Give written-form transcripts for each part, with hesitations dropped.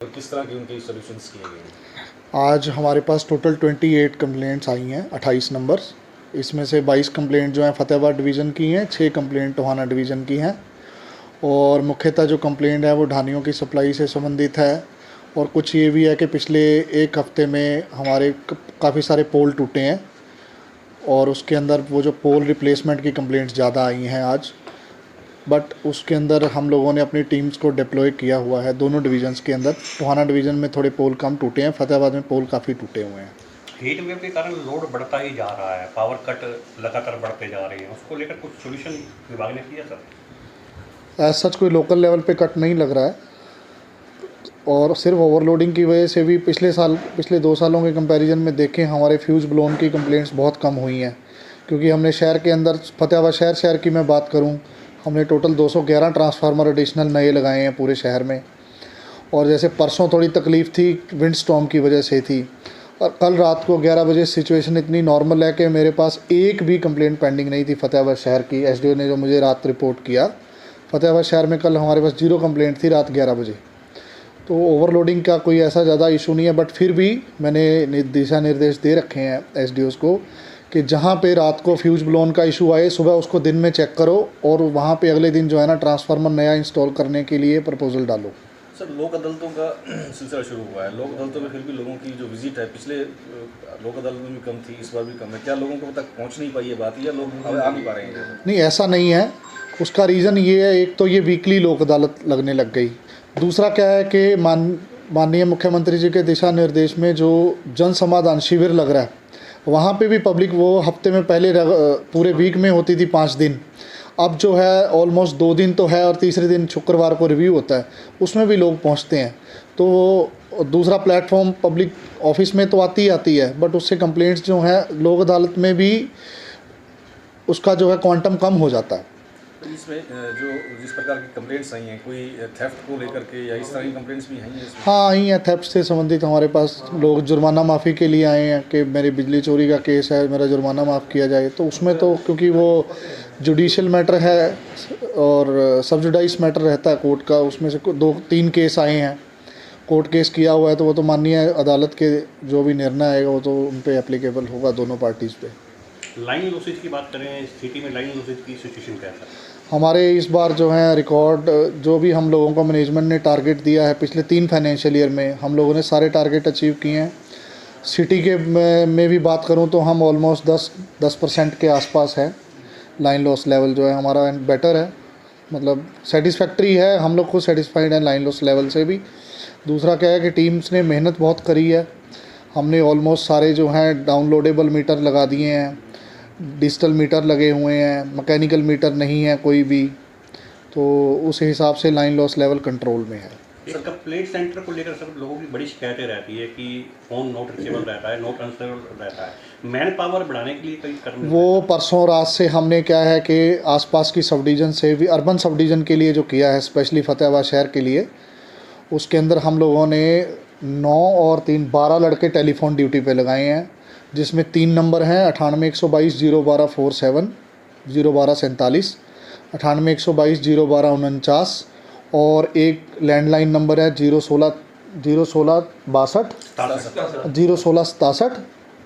और किस तरह के उनके सॉल्यूशंस किए गए हैं? आज हमारे पास टोटल 28 कंप्लेंट्स आई हैं, 28 नंबर्स। इसमें से 22 कंप्लेंट जो हैं फतेहाबाद डिवीज़न की हैं, 6 कंप्लेंट टोहाना डिवीज़न की हैं। और मुख्यतः जो कंप्लेंट है वो ढानियों की सप्लाई से संबंधित है। और कुछ ये भी है कि पिछले एक हफ्ते में हमारे काफ़ी सारे पोल टूटे हैं और उसके अंदर वो जो पोल रिप्लेसमेंट की कंप्लेंट्स ज़्यादा आई हैं आज। बट उसके अंदर हम लोगों ने अपनी टीम्स को डिप्लॉय किया हुआ है दोनों डिवीज़न्स के अंदर। टोहाना डिवीज़न में थोड़े पोल कम टूटे हैं, फतेहाबाद में पोल काफ़ी टूटे हुए हैं। हीट वेव के कारण लोड बढ़ता ही जा रहा है, पावर कट लगातार बढ़ते जा रहे हैं, उसको लेकर कुछ सोल्यूशन विभाग ने किया सर? एज सच कोई लोकल लेवल पे कट नहीं लग रहा है और सिर्फ ओवरलोडिंग की वजह से भी पिछले 2 सालों के कंपैरिजन में देखें हमारे फ्यूज़ ब्लोन की कंप्लेंट्स बहुत कम हुई हैं। क्योंकि हमने शहर के अंदर फतेहाबाद शहर की मैं बात करूं, हमने टोटल 211 ट्रांसफार्मर एडिशनल नए लगाए हैं पूरे शहर में। और जैसे परसों थोड़ी तकलीफ़ थी, विंड स्टॉर्म की वजह से थी, और कल रात को 11 बजे सिचुएशन इतनी नॉर्मल है कि मेरे पास एक भी कंप्लेंट पेंडिंग नहीं थी फतेहाबाद शहर की। एसडीओ ने जो मुझे रात रिपोर्ट किया, फतेहाबाद शहर में कल हमारे पास 0 कंप्लेंट थी रात 11 बजे। तो ओवरलोडिंग का कोई ऐसा ज़्यादा इशू नहीं है। बट फिर भी मैंने दिशा निर्देश दे रखे हैं एसडीओज़ को कि जहाँ पे रात को फ्यूज़ ब्लोन का इशू आए, सुबह उसको दिन में चेक करो और वहाँ पे अगले दिन जो है ना ट्रांसफार्मर नया इंस्टॉल करने के लिए प्रपोजल डालो। सर, लोक अदालतों का सिलसिला शुरू हुआ है। लोक अदालतों में फिर भी लोगों की जो विजिट है पिछले लोक अदालत में भी कम थी, इस बार भी कम है। क्या लोगों को तक पहुंच नहीं पाई है बात, या लोग आ नहीं पा रहे हैं? नहीं, ऐसा नहीं है। उसका रीज़न ये है, एक तो ये वीकली लोक अदालत लगने लग गई। दूसरा क्या है कि माननीय मुख्यमंत्री जी के दिशा निर्देश में जो जन समाधान शिविर लग रहा है, वहाँ पे भी पब्लिक वो हफ्ते में पहले पूरे वीक में होती थी 5 दिन, अब जो है ऑलमोस्ट 2 दिन तो है और तीसरे दिन शुक्रवार को रिव्यू होता है, उसमें भी लोग पहुँचते हैं। तो दूसरा प्लेटफॉर्म पब्लिक ऑफिस में तो आती है, बट उससे कंप्लेंट्स जो हैं लोक अदालत में भी उसका जो है क्वांटम कम हो जाता है। तो इसमें जो जिस प्रकार की कंप्लेंट्स आई हैं, कोई थेफ्ट को लेकर के या इस तरह की कंप्लेंट्स भी आई हैं इसमें? हाँ, आई हैं। थेफ्ट से संबंधित हमारे पास लोग जुर्माना माफ़ी के लिए आए हैं कि मेरी बिजली चोरी का केस है, मेरा जुर्माना माफ़ किया जाए। तो उसमें तो क्योंकि वो जुडिशल मैटर है और सब्जुडाइज मैटर रहता है कोर्ट का, उसमें से 2-3 केस आए हैं। कोर्ट केस किया हुआ है तो वो तो माननीय अदालत के जो भी निर्णय आएगा वो तो उन पर एप्लीकेबल होगा दोनों पार्टीज़ पे। लाइन लॉसेज की बात करें, सिटी में लाइन लॉसेज की सिचुएशन क्या है? हमारे इस बार जो है रिकॉर्ड जो भी हम लोगों को मैनेजमेंट ने टारगेट दिया है पिछले 3 फाइनेंशियल ईयर में, हम लोगों ने सारे टारगेट अचीव किए हैं। सिटी के में भी बात करूं तो हम ऑलमोस्ट 10% के आसपास है। लाइन लॉस लेवल जो है हमारा बेटर है, मतलब सेटिस्फैक्ट्री है। हम लोग खुद सेटिस्फाइड हैं लाइन लॉस लेवल से भी। दूसरा क्या है कि टीम्स ने मेहनत बहुत करी है। हमने ऑलमोस्ट सारे जो हैं डाउनलोडेबल मीटर लगा दिए हैं, डिजिटल मीटर लगे हुए हैं, मैकेनिकल मीटर नहीं है कोई भी। तो उस हिसाब से लाइन लॉस लेवल कंट्रोल में है। एक कंप्लेंट सेंटर को लेकर सब लोगों की बड़ी शिकायतें रहती है कि फ़ोन नॉट रिचेबल रहता है, नॉट आंसरेबल रहता है। मैन पावर बढ़ाने के लिए कई कदम वो परसों रात से हमने क्या है कि आसपास की सब डिवीज़न से भी अर्बन सब डिवीज़न के लिए जो किया है, स्पेशली फतेहाबाद शहर के लिए, उसके अंदर हम लोगों ने 9 और 3 12 लड़के टेलीफोन ड्यूटी पे लगाए हैं, जिसमें 3 नंबर हैं 98 122 012 47 012 47, 98 122 012 49 और एक लैंडलाइन नंबर है 016 62 016 67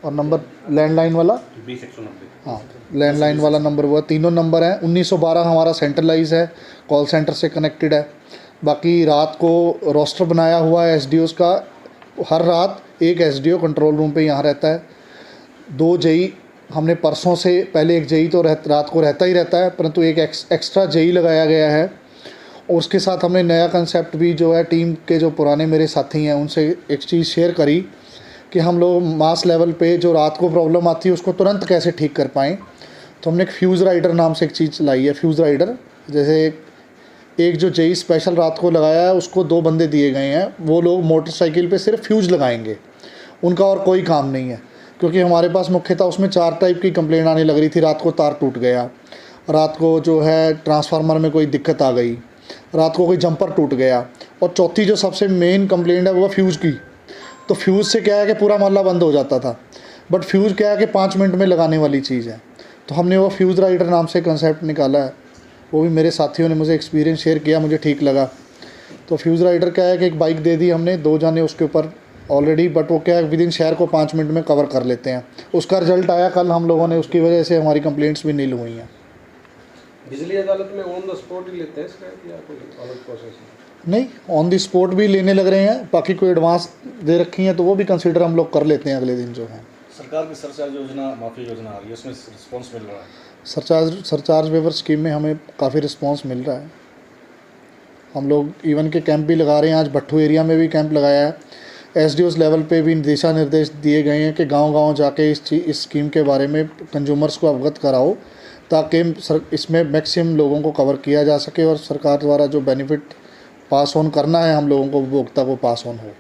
और नंबर लैंडलाइन वाला 20-190। हाँ, लैंडलाइन वाला नंबर वो तीनों नंबर हैं। 1912 हमारा सेंट्रलाइज है, कॉल सेंटर से कनेक्टेड है। बाकी रात को रोस्टर बनाया हुआ है एसडीओज़ का। हर रात एक एसडीओ कंट्रोल रूम पे यहाँ रहता है। 2 जेई हमने परसों से, पहले एक जेई तो रात को रहता ही रहता है, परंतु एक एक्स्ट्रा जेई लगाया गया है। और उसके साथ हमने नया कंसेप्ट भी जो है टीम के जो पुराने मेरे साथी हैं उनसे एक चीज़ शेयर करी कि हम लोग मास लेवल पे जो रात को प्रॉब्लम आती है उसको तुरंत कैसे ठीक कर पाएँ। तो हमने एक फ्यूज़ राइडर नाम से एक चीज़ लाई है। फ्यूज़ राइडर जैसे एक जो जेई स्पेशल रात को लगाया है उसको 2 बंदे दिए गए हैं, वो लोग मोटरसाइकिल पे सिर्फ फ्यूज़ लगाएंगे, उनका और कोई काम नहीं है। क्योंकि हमारे पास मुख्यतः उसमें 4 टाइप की कंप्लेंट आने लग रही थी। रात को तार टूट गया, रात को जो है ट्रांसफार्मर में कोई दिक्कत आ गई, रात को कोई जंपर टूट गया, और चौथी जो सबसे मेन कंप्लेंट है वो फ्यूज़ की। तो फ्यूज़ से क्या है कि पूरा मोहल्ला बंद हो जाता था, बट फ्यूज़ क्या है कि 5 मिनट में लगाने वाली चीज़ है। तो हमने वो फ्यूज़ राइडर नाम से कंसेप्ट निकाला है। वो भी मेरे साथियों ने मुझे एक्सपीरियंस शेयर किया, मुझे ठीक लगा। तो फ्यूज़ राइडर क्या है कि एक बाइक दे दी हमने, 2 जाने उसके ऊपर ऑलरेडी, बट वो क्या है विद इन शहर को 5 मिनट में कवर कर लेते हैं। उसका रिजल्ट आया कल हम लोगों ने, उसकी वजह से हमारी कंप्लेंट्स भी नील हुई हैं। बिजली अदालत में ऑन द स्पॉट ही लेते हैं शिकायत या कोई अलग प्रोसेस है? नहीं, ऑन द स्पॉट भी लेने लग रहे हैं, बाकी कोई एडवांस दे रखी हैं तो वो भी कंसिडर हम लोग कर लेते हैं अगले दिन जो है। सरकार की सरचार्ज योजना, माफ़ी योजना आ रही है, उसमें रिस्पॉन्स मिल रहा है? सरचार्ज वेवर स्कीम में हमें काफ़ी रिस्पांस मिल रहा है। हम लोग इवन के कैंप भी लगा रहे हैं, आज भट्टू एरिया में भी कैंप लगाया है। एसडीओस लेवल पे भी दिशा निर्देश दिए गए हैं कि गांव-गांव जाके इस स्कीम के बारे में कंज्यूमर्स को अवगत कराओ, ताकि इसमें मैक्सिमम लोगों को कवर किया जा सके और सरकार द्वारा जो बेनिफिट पास ऑन करना है हम लोगों को, उपभोक्ता को पास ऑन हो।